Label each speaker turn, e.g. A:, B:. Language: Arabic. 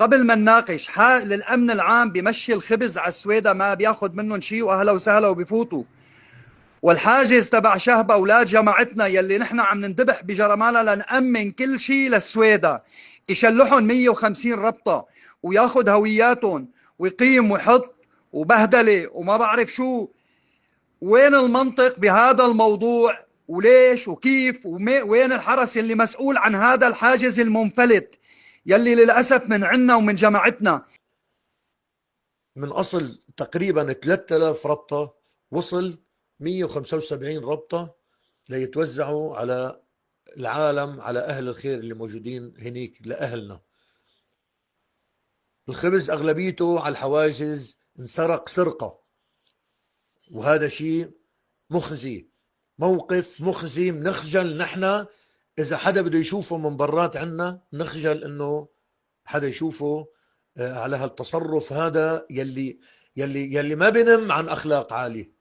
A: قبل ما نناقش حال الامن العام بمشي الخبز على السويدة، ما بياخذ منهم شيء واهلا وسهلا وبفوتوا. والحاجز تبع شهبة اولاد جماعتنا يلي نحن عم نندبح بجرمالة لنأمن كل شيء للسويدة، يشلحهم 150 ربطة وياخذ هوياتهم ويقيم ويحط وبهدلة وما بعرف شو. وين المنطق بهذا الموضوع؟ وليش وكيف وين الحرس اللي مسؤول عن هذا الحاجز المنفلت يلي للأسف من عنا ومن جماعتنا؟
B: من أصل تقريبا 3000 ربطة وصل 175 ربطة ليتوزعوا على العالم، على أهل الخير اللي موجودين هنيك لأهلنا. الخبز أغلبيته على الحواجز انسرق سرقة، وهذا شيء مخزي، موقف مخزي. منخجل نحن إذا حدا بده يشوفه من برات عنا، نخجل إنه حدا يشوفه على هالتصرف هذا يلي ما بنم عن أخلاق عالية.